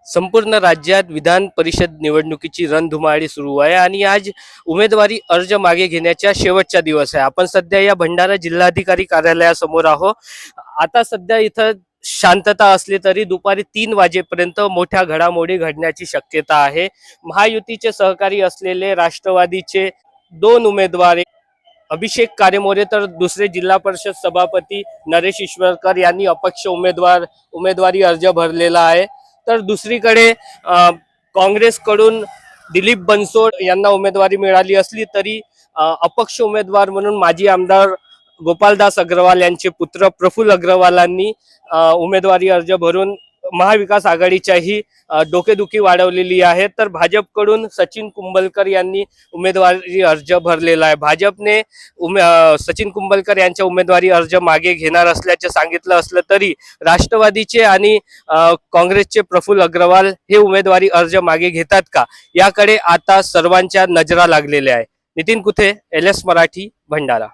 संपूर्ण राज्यात विधान परिषद निवडणुकीची रणधुमाळी सुरू आहे आणि आज उमेदवारी अर्ज मागे घेण्याचा शेवटचा दिवस आहे। आपण सध्या या भंडारा जिल्हाधिकारी कार्यालयासमोर आहोत। आता सध्या इथं शांतता असली तरी दुपारी 3 वाजेपर्यंत मोठ्या घडामोडी घडण्याची शक्यता आहे। महायुतीचे सहकारी असलेले राष्ट्रवादीचे 2 उमेदवार अभिषेक कारेमोरे तर दुसरे जिल्हा परिषद सभापती नरेश ईश्वरकर यांनी अपक्ष उमेदवारी अर्ज भरलेला आहे। तर दुसरीकडे काँग्रेसकडून दिलीप बनसोड यांना उमेदवारी मिळाली असली तरी अपक्ष उमेदवार म्हणून माजी आमदार गोपालदास अग्रवाल यांचे पुत्र प्रफुल्ल अग्रवालांनी उमेदवारी अर्ज भरून महाविकास आघाडीच्याही डोकेदुखी वाढवलेली आहे। तर भाजपकडून सचिन कुंभलकर यांनी उमेदवारी अर्ज भरलेला आहे। भाजपने सचिन कुंभलकर यांच्या उमेदवारी अर्ज मागे घेणार असल्याचे सांगितलं असलं तरी राष्ट्रवादीचे आणि काँग्रेसचे प्रफुल्ल अग्रवाल हे उमेदवारी अर्ज मागे घेतात का, याकडे आता सर्वांच्या नजरा लागलेल्या आहे। नितीन कुथे, LS मराठी, भंडारा।